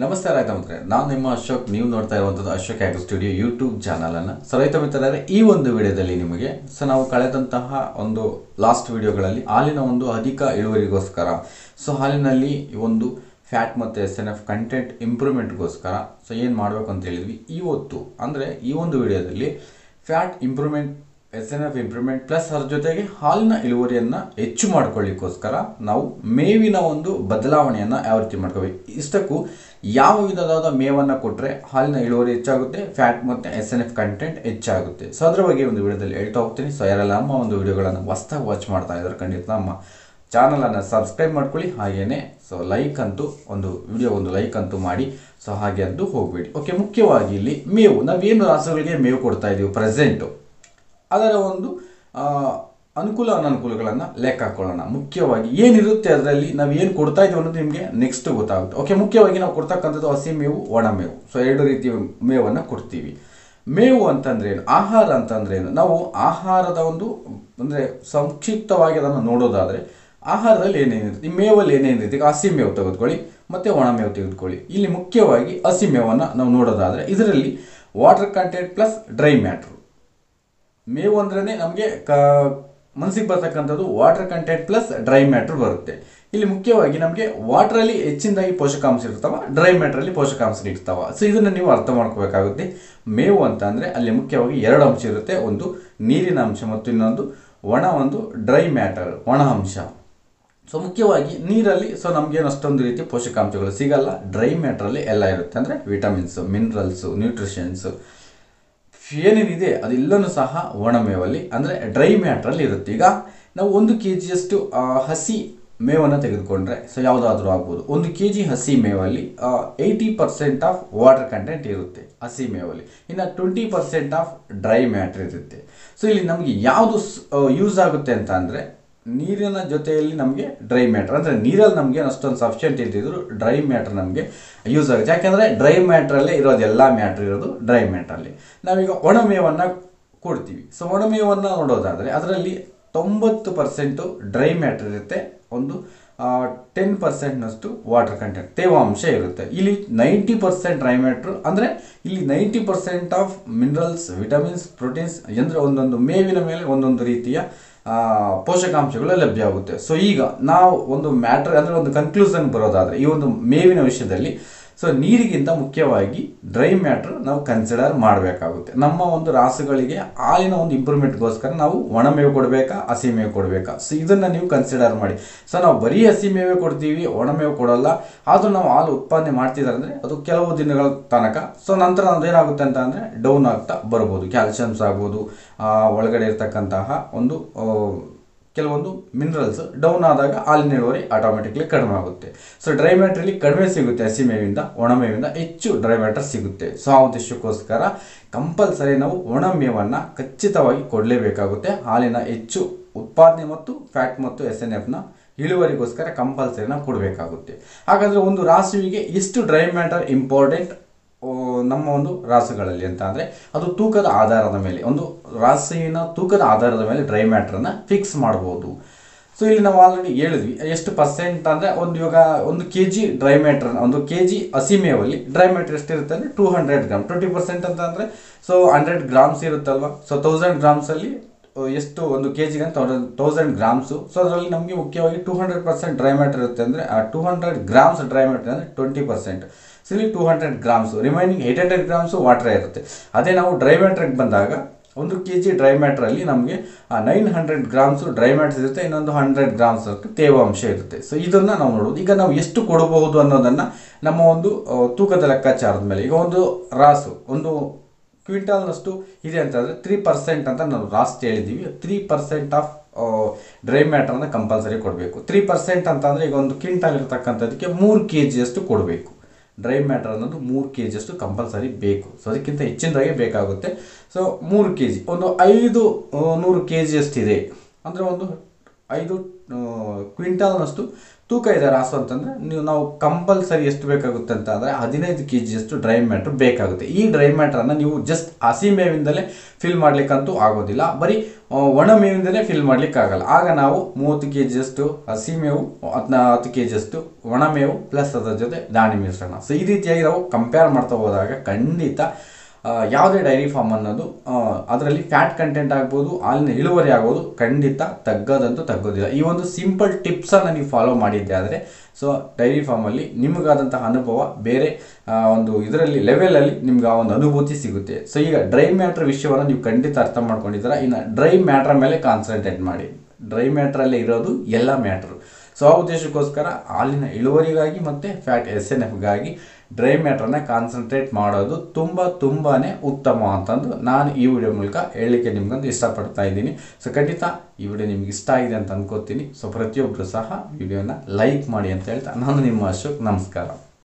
ನಮಸ್ತೆ ರೈತ ಮಿತ್ರರೇ, ನಾನು ನಿಮ್ಮ ಅಶೋಕ್. ನೀವು ನೋಡ್ತಾ ಇರುವಂಥದ್ದು ಅಶೋಕ್ ಆಗ್ರೋ ಸ್ಟುಡಿಯೋ ಯೂಟ್ಯೂಬ್ ಚಾನಲನ್ನು. ರೈತ ಮಿತ್ರರೇ, ಈ ಒಂದು ವಿಡಿಯೋದಲ್ಲಿ ನಿಮಗೆ ನಾವು ಕಳೆದಂತಹ ಒಂದು ಲಾಸ್ಟ್ ವಿಡಿಯೋಗಳಲ್ಲಿ ಹಾಲಿನ ಒಂದು ಅಧಿಕ ಇಳುವರಿಗೋಸ್ಕರ ಹಾಲಿನಲ್ಲಿ ಒಂದು ಫ್ಯಾಟ್ ಮತ್ತು SNF ಕಂಟೆಂಟ್ ಇಂಪ್ರೂವ್ಮೆಂಟ್ಗೋಸ್ಕರ ಏನು ಮಾಡಬೇಕು ಅಂತ ಹೇಳಿದ್ವಿ. ಇವತ್ತು ಅಂದರೆ ಈ ಒಂದು ವಿಡಿಯೋದಲ್ಲಿ fat improvement, SNF improvement plus ಅದರ ಜೊತೆಗೆ ಹಾಲಿನ ಇಳುವರಿಯನ್ನು ಹೆಚ್ಚು ಮಾಡ್ಕೊಳ್ಳಿಕ್ಕೋಸ್ಕರ ನಾವು ಮೇವಿನ ಒಂದು ಬದಲಾವಣೆಯನ್ನು ಯಾವ ರೀತಿ ಮಾಡ್ಕೋಬೇಕು, ಇಷ್ಟಕ್ಕೂ ಯಾವ ವಿಧವಾದ ಮೇವನ್ನು ಕೊಟ್ಟರೆ ಹಾಲಿನ ಇಳುವರಿ ಹೆಚ್ಚಾಗುತ್ತೆ, ಫ್ಯಾಟ್ ಮತ್ತು SNF ಕಂಟೆಂಟ್ ಹೆಚ್ಚಾಗುತ್ತೆ. ಅದರ ಬಗ್ಗೆ ಒಂದು ವಿಡಿಯೋದಲ್ಲಿ ಹೇಳ್ತಾ ಹೋಗ್ತೀನಿ. ಯಾರೆಲ್ಲ ನಮ್ಮ ಒಂದು ವಿಡಿಯೋಗಳನ್ನು ಹೊಸ್ದಾಗಿ ವಾಚ್ ಮಾಡ್ತಾ ಇದ್ದಾರೆ, ಖಂಡಿತ ನಮ್ಮ ಚಾನಲನ್ನು ಸಬ್ಸ್ಕ್ರೈಬ್ ಮಾಡ್ಕೊಳ್ಳಿ. ಹಾಗೆಯೇ ಲೈಕ್ ಅಂತೂ ಒಂದು ಲೈಕ್ ಅಂತೂ ಮಾಡಿ. ಹಾಗೆ ಅಂತೂ ಹೋಗಬೇಡಿ. ಓಕೆ, ಮುಖ್ಯವಾಗಿ ಇಲ್ಲಿ ಮೇವು, ನಾವೇನು ರಾಸುಗಳಿಗೆ ಮೇವು ಕೊಡ್ತಾ ಇದ್ದೀವಿ ಪ್ರೆಸೆಂಟು, ಅದರ ಒಂದು ಅನುಕೂಲ ಅನನುಕೂಲಗಳನ್ನು ಲೆಕ್ಕ ಹಾಕೊಳ್ಳೋಣ. ಮುಖ್ಯವಾಗಿ ಏನಿರುತ್ತೆ ಅದರಲ್ಲಿ, ನಾವು ಏನು ಕೊಡ್ತಾ ಇದ್ದೀವಿ ಅನ್ನೋದು ನಿಮಗೆ ನೆಕ್ಸ್ಟ್ ಗೊತ್ತಾಗುತ್ತೆ. ಓಕೆ, ಮುಖ್ಯವಾಗಿ ನಾವು ಕೊಡ್ತಕ್ಕಂಥದ್ದು ಹಸಿ ಮೇವು, ಒಣ ಮೇವು. ಎರಡು ರೀತಿಯ ಮೇವನ್ನು ಕೊಡ್ತೀವಿ. ಮೇವು ಅಂತಂದ್ರೆ ಏನು, ಆಹಾರ ಅಂತಂದ್ರೆ ಏನು, ನಾವು ಆಹಾರದ ಒಂದು ಅಂದರೆ ಸಂಕ್ಷಿಪ್ತವಾಗಿ ಅದನ್ನು ನೋಡೋದಾದರೆ ಆಹಾರದಲ್ಲಿ ಏನೇನಿರುತ್ತೆ, ಈ ಮೇವಲ್ಲಿ ಏನೇನಿರುತ್ತೆ, ಈಗ ಹಸಿ ಮೇವು ತೆಗೆದುಕೊಳ್ಳಿ ಮತ್ತು ಒಣ ಮೇವು ತೆಗೆದುಕೊಳ್ಳಿ. ಇಲ್ಲಿ ಮುಖ್ಯವಾಗಿ ಹಸಿ ಮೇವನ್ನು ನಾವು ನೋಡೋದಾದರೆ ಇದರಲ್ಲಿ water content plus dry matter. ಮೇವು ಅಂದ್ರೇ ನಮಗೆ ಮನಸ್ಸಿಗೆ ಬರ್ತಕ್ಕಂಥದ್ದು water content plus dry matter ಬರುತ್ತೆ. ಇಲ್ಲಿ ಮುಖ್ಯವಾಗಿ ನಮಗೆ ವಾಟ್ರಲ್ಲಿ ಹೆಚ್ಚಿನದಾಗಿ ಪೋಷಕಾಂಶ ಇರ್ತಾವ, ಡ್ರೈ ಮ್ಯಾಟ್ರಲ್ಲಿ ಪೋಷಕಾಂಶಗಳಿರ್ತಾವ. ಇದನ್ನು ನೀವು ಅರ್ಥ ಮಾಡ್ಕೋಬೇಕಾಗುತ್ತೆ. ಮೇವು ಅಂತ ಅಂದರೆ ಅಲ್ಲಿ ಮುಖ್ಯವಾಗಿ ಎರಡು ಅಂಶ ಇರುತ್ತೆ, ಒಂದು ನೀರಿನ ಅಂಶ ಮತ್ತು ಇನ್ನೊಂದು ಒಂದು ಡ್ರೈ ಮ್ಯಾಟರ್, ಒಣ ಅಂಶ. ಮುಖ್ಯವಾಗಿ ನೀರಲ್ಲಿ ನಮಗೇನು ಅಷ್ಟೊಂದು ರೀತಿ ಪೋಷಕಾಂಶಗಳು ಸಿಗಲ್ಲ. ಡ್ರೈ ಮ್ಯಾಟ್ರಲ್ಲಿ ಎಲ್ಲ ಇರುತ್ತೆ, ಅಂದರೆ ವಿಟಮಿನ್ಸು, ಮಿನರಲ್ಸು, ನ್ಯೂಟ್ರಿಷನ್ಸು ಏನೇನಿದೆ ಅದೆಲ್ಲನೂ ಸಹ ಒಣಮೇವಲ್ಲಿ ಅಂದರೆ ಡ್ರೈ ಮ್ಯಾಟ್ರಲ್ಲಿ ಇರುತ್ತೆ. ಈಗ ನಾವು 1 kg ಹಸಿ ಮೇವನ್ನು ತೆಗೆದುಕೊಂಡ್ರೆ ಯಾವುದಾದ್ರೂ ಆಗ್ಬೋದು. 1 kg ಹಸಿ ಮೇವಲ್ಲಿ 80% ಆಫ್ ವಾಟರ್ ಕಂಟೆಂಟ್ ಇರುತ್ತೆ ಹಸಿ ಮೇವಲ್ಲಿ, ಇನ್ನು 20% ಆಫ್ ಡ್ರೈ ಮ್ಯಾಟ್ರ್ ಇರುತ್ತೆ. ಇಲ್ಲಿ ನಮಗೆ ಯಾವುದು ಯೂಸ್ ಆಗುತ್ತೆ ಅಂತ ಅಂದರೆ ನೀರಿನ ಜೊತೆಯಲ್ಲಿ ನಮಗೆ ಡ್ರೈ ಮ್ಯಾಟ್ರ್, ಅಂದರೆ ನೀರಲ್ಲಿ ನಮಗೆ ಅಷ್ಟೊಂದು ಸಫಿಷಿಯೆಂಟ್ ಇಲ್ದಿದ್ರು ಡ್ರೈ ಮ್ಯಾಟ್ರ್ ನಮಗೆ ಯೂಸ್ ಆಗುತ್ತೆ. ಯಾಕೆಂದರೆ ಡ್ರೈ ಮ್ಯಾಟ್ರಲ್ಲೇ ಇರೋದೆಲ್ಲ ಮ್ಯಾಟ್ರ್ ಇರೋದು ಡ್ರೈ ಮ್ಯಾಟ್ರಲ್ಲಿ. ನಾವೀಗ ಒಣಮೇವನ್ನು ಕೊಡ್ತೀವಿ. ಒಣಮೇವನ್ನು ನೋಡೋದಾದರೆ ಅದರಲ್ಲಿ 90% ಡ್ರೈ ಮ್ಯಾಟ್ರ್ ಇರುತ್ತೆ, ಒಂದು 10% ವಾಟರ್ ಕಂಟೆಂಟ್ ತೇವಾಂಶ ಇರುತ್ತೆ. ಇಲ್ಲಿ 90% ಡ್ರೈ ಮ್ಯಾಟ್ರ್ ಅಂದರೆ ಇಲ್ಲಿ 90% ಆಫ್ ಮಿನರಲ್ಸ್, ವಿಟಮಿನ್ಸ್, ಪ್ರೋಟೀನ್ಸ್, ಅಂದರೆ ಒಂದೊಂದು ಮೇವಿನ ಮೇಲೆ ಒಂದೊಂದು ರೀತಿಯ ಪೋಷಕಾಂಶಗಳು ಲಭ್ಯ ಆಗುತ್ತೆ. ಈಗ ನಾವು ಒಂದು ಮ್ಯಾಟ್ರ್ ಅಂದರೆ ಒಂದು ಕನ್ಕ್ಲೂಷನ್ ಬರೋದಾದರೆ ಈ ಒಂದು ಮೇವಿನ ವಿಷಯದಲ್ಲಿ ನೀರಿಗಿಂತ ಮುಖ್ಯವಾಗಿ ಡ್ರೈ ಮ್ಯಾಟ್ರ್ ನಾವು ಕನ್ಸಿಡರ್ ಮಾಡಬೇಕಾಗುತ್ತೆ. ನಮ್ಮ ಒಂದು ರಾಸುಗಳಿಗೆ ಹಾಲಿನ ಒಂದು ಇಂಪ್ರೂವ್ಮೆಂಟ್ಗೋಸ್ಕರ ನಾವು ಒಣಮೇವು ಕೊಡಬೇಕಾ, ಹಸಿ ಮೇವು ಕೊಡಬೇಕಾ, ಇದನ್ನು ನೀವು ಕನ್ಸಿಡರ್ ಮಾಡಿ. ನಾವು ಬರೀ ಹಸಿ ಮೇವೇ ಕೊಡ್ತೀವಿ, ಒಣಮೇವು ಕೊಡಲ್ಲ, ಆದರೂ ನಾವು ಹಾಲು ಉತ್ಪಾದನೆ ಮಾಡ್ತಿದ್ದಾರೆ ಅಂದರೆ ಅದು ಕೆಲವು ದಿನಗಳ ತನಕ. ನಂತರ ನಮ್ದು ಏನಾಗುತ್ತೆ ಅಂತ ಅಂದರೆ ಡೌನ್ ಆಗ್ತಾ ಬರ್ಬೋದು, ಕ್ಯಾಲ್ಸಿಯಮ್ಸ್ ಆಗ್ಬೋದು, ಒಳಗಡೆ ಇರ್ತಕ್ಕಂತಹ ಒಂದು ಕೆಲವೊಂದು ಮಿನರಲ್ಸ್ ಡೌನ್ ಆದಾಗ ಹಾಲಿನ ಇಳುವರಿ ಆಟೋಮೆಟಿಕ್ಲಿ ಕಡಿಮೆ ಆಗುತ್ತೆ. ಡ್ರೈ ಮ್ಯಾಟ್ರಲ್ಲಿ ಕಡಿಮೆ ಸಿಗುತ್ತೆ ಹಸಿ ಮೇವಿಂದ, ಒಣಮೇವಿಂದ ಹೆಚ್ಚು ಡ್ರೈ ಮ್ಯಾಟರ್ ಸಿಗುತ್ತೆ. ಆ ಉದ್ದೇಶಕ್ಕೋಸ್ಕರ ಕಂಪಲ್ಸರಿ ನಾವು ಒಣಮೇವನ್ನು ಖಚಿತವಾಗಿ ಕೊಡಲೇಬೇಕಾಗುತ್ತೆ. ಹಾಲಿನ ಹೆಚ್ಚು ಉತ್ಪಾದನೆ ಮತ್ತು ಫ್ಯಾಟ್ ಮತ್ತು SNFನ ಇಳುವರಿಗೋಸ್ಕರ ಕಂಪಲ್ಸರಿ ನಾವು ಕೊಡಬೇಕಾಗುತ್ತೆ. ಹಾಗಾದರೆ ಒಂದು ರಾಸುವಿಗೆ ಎಷ್ಟು ಡ್ರೈ ಮ್ಯಾಟರ್ ಇಂಪಾರ್ಟೆಂಟ್ ನಮ್ಮ ಒಂದು ರಾಸುಗಳಲ್ಲಿ ಅಂತ ಅಂದರೆ ಅದು ತೂಕದ ಆಧಾರದ ಮೇಲೆ, ಒಂದು ರಾಸುವಿನ ತೂಕದ ಆಧಾರದ ಮೇಲೆ ಡ್ರೈ ಮ್ಯಾಟ್ರನ್ನು ಫಿಕ್ಸ್ ಮಾಡ್ಬೋದು. ಇಲ್ಲಿ ನಾವು ಆಲ್ರೆಡಿ ಹೇಳಿದ್ವಿ ಎಷ್ಟು ಪರ್ಸೆಂಟ್ ಅಂದರೆ ಇವಾಗ 1 kg ಡ್ರೈ ಮ್ಯಾಟ್ರ್, 1 kg ಹಸಿ ಮೇವಲ್ಲಿ ಡ್ರೈ ಮ್ಯಾಟ್ರ್ ಎಷ್ಟಿರುತ್ತೆ ಅಂದರೆ 200 ಗ್ರಾಮ್. 20% ಅಂತ ಅಂದರೆ 100 ಗ್ರಾಮ್ಸ್ ಇರುತ್ತಲ್ವ. 1000 ಗ್ರಾಮ್ಸಲ್ಲಿ ಎಷ್ಟು 1 kg ಅಂತ 1000 ಗ್ರಾಮ್ಸು. ಅದರಲ್ಲಿ ನಮಗೆ ಮುಖ್ಯವಾಗಿ 200% ಡ್ರೈ ಮ್ಯಾಟ್ರ್ ಇರುತ್ತೆ, ಅಂದರೆ 200 ಗ್ರಾಮ್ಸ್ ಡ್ರೈ ಮ್ಯಾಟ್ರ್ ಅಂದರೆ 20%. ಇಲ್ಲಿ 200 ಗ್ರಾಮ್ಸು, ರಿಮೈನಿಂಗ್ 800 ಗ್ರಾಮ್ಸು ವಾಟ್ರೇ ಇರುತ್ತೆ. ಅದೇ ನಾವು ಡ್ರೈ ಮ್ಯಾಟ್ರಿಗೆ ಬಂದಾಗ 1 kg ಡ್ರೈ ಮ್ಯಾಟ್ರಲ್ಲಿ ನಮಗೆ 900 ಗ್ರಾಮ್ಸು ಡ್ರೈ ಮ್ಯಾಟ್ರ್ ಇರುತ್ತೆ, ಇನ್ನೊಂದು 100 ಗ್ರಾಮ್ಸ್ ತೇವಾಂಶ ಇರುತ್ತೆ. ಇದನ್ನು ನಾವು ನೋಡೋದು. ಈಗ ನಾವು ಎಷ್ಟು ಕೊಡಬಹುದು ಅನ್ನೋದನ್ನು ನಮ್ಮ ಒಂದು ತೂಕದ ಲೆಕ್ಕಾಚಾರದ ಮೇಲೆ, ಈಗ ಒಂದು ರಾಸು 1 ಕ್ವಿಂಟಾಲ್ನಷ್ಟು ಇದೆ ಅಂತಂದರೆ 3% ಅಂತ ನಾವು ರಾಸ್ಟ್ ಹೇಳಿದ್ದೀವಿ. 3% ಆಫ್ ಡ್ರೈ ಮ್ಯಾಟ್ರನ್ನು ಕಂಪಲ್ಸರಿ ಕೊಡಬೇಕು. 3% ಅಂತಂದರೆ ಈಗ 1 ಕ್ವಿಂಟಾಲ್ ಇರತಕ್ಕಂಥದ್ದಕ್ಕೆ 3 kg ಕೊಡಬೇಕು. ಡ್ರೈ ಮ್ಯಾಟ್ರ್ ಅನ್ನೋದು 3 kg ಕಂಪಲ್ಸರಿ ಬೇಕು. ಅದಕ್ಕಿಂತ ಹೆಚ್ಚಿನದಾಗೆ ಬೇಕಾಗುತ್ತೆ. 3 kg, ಒಂದು 500 kg ಇದೆ ಅಂದರೆ ಒಂದು 5 ಕ್ವಿಂಟಾಲ್ನಷ್ಟು ತೂಕ ಇದೆ ರಾಸು ಅಂತಂದರೆ ನಾವು ಕಂಪಲ್ಸರಿ ಎಷ್ಟು ಬೇಕಾಗುತ್ತೆ ಅಂತ ಅಂದರೆ 15 kg ಅಷ್ಟು ಡ್ರೈ ಮ್ಯಾಟ್ರ್ ಬೇಕಾಗುತ್ತೆ. ಈ ಡ್ರೈ ಮ್ಯಾಟ್ರನ್ನು ನೀವು ಜಸ್ಟ್ ಹಸಿ ಮೇವಿಂದಲೇ ಫಿಲ್ ಮಾಡ್ಲಿಕ್ಕಂತೂ ಆಗೋದಿಲ್ಲ, ಬರೀ ಒಣ ಮೇವಿಂದಲೇ ಫಿಲ್ ಮಾಡ್ಲಿಕ್ಕೆ ಆಗಲ್ಲ. ಆಗ ನಾವು 30 kg ಅಷ್ಟು ಹಸಿ ಮೇವು, 10 kg ಅಷ್ಟು ಒಣ ಮೇವು ಪ್ಲಸ್ ಅದರ ಜೊತೆ ದಾಣಿ ಮಿಶ್ರಣ. ಸೊ ಈ ರೀತಿಯಾಗಿ ನಾವು ಕಂಪೇರ್ ಮಾಡ್ತಾ ಹೋದಾಗ ಖಂಡಿತ ಯಾವುದೇ ಡೈರಿ ಫಾರ್ಮ್ ಅನ್ನೋದು ಅದರಲ್ಲಿ ಫ್ಯಾಟ್ ಕಂಟೆಂಟ್ ಆಗ್ಬೋದು, ಹಾಲಿನ ಇಳುವರಿ ಆಗ್ಬೋದು, ಖಂಡಿತ ತಗ್ಗೋದಿಲ್ಲ. ಈ ಒಂದು ಸಿಂಪಲ್ ಟಿಪ್ಸನ್ನು ನೀವು ಫಾಲೋ ಮಾಡಿದ್ದೆ ಆದರೆ ಸೊ ಡೈರಿ ಫಾರ್ಮಲ್ಲಿ ನಿಮಗಾದಂತಹ ಅನುಭವ ಬೇರೆ ಒಂದು ಇದರಲ್ಲಿ ಲೆವೆಲಲ್ಲಿ ನಿಮ್ಗೆ ಆ ಒಂದು ಅನುಭೂತಿ ಸಿಗುತ್ತೆ. ಸೊ ಈಗ ಡ್ರೈ ಮ್ಯಾಟ್ರ್ ವಿಷಯವನ್ನು ನೀವು ಖಂಡಿತ ಅರ್ಥ ಮಾಡ್ಕೊಂಡಿದ್ದೀರಾ. ಇನ್ನು ಡ್ರೈ ಮ್ಯಾಟ್ರ್ ಮೇಲೆ ಕಾನ್ಸಂಟ್ರೇಟ್ ಮಾಡಿ. ಡ್ರೈ ಮ್ಯಾಟ್ರಲ್ಲೇ ಇರೋದು ಎಲ್ಲ ಮ್ಯಾಟ್ರು. ಸೊ ಆ ಉದ್ದೇಶಕ್ಕೋಸ್ಕರ ಹಾಲಿನ ಇಳುವರಿಗಾಗಿ ಮತ್ತು ಫ್ಯಾಟ್ SNFಗಾಗಿ ಡ್ರೈ ಮ್ಯಾಟ್ರನ್ನ ಕಾನ್ಸಂಟ್ರೇಟ್ ಮಾಡೋದು ತುಂಬಾ ಉತ್ತಮ ಅಂತಂದು ನಾನು ಈ ವಿಡಿಯೋ ಮೂಲಕ ಹೇಳಲಿಕ್ಕೆ ನಿಮ್ಗೊಂದು ಇಷ್ಟಪಡ್ತಾ ಇದ್ದೀನಿ. ಸೊ ಖಂಡಿತ ಈ ವಿಡಿಯೋ ನಿಮ್ಗೆ ಇಷ್ಟ ಆಗಿದೆ ಅಂತ ಅನ್ಕೋತೀನಿ. ಸೊ ಪ್ರತಿಯೊಬ್ಬರು ಸಹ ವಿಡಿಯೋನ ಲೈಕ್ ಮಾಡಿ ಅಂತ ಹೇಳ್ತಾ ನಾನು ನಿಮ್ಮ ಅಶೋಕ್, ನಮಸ್ಕಾರ.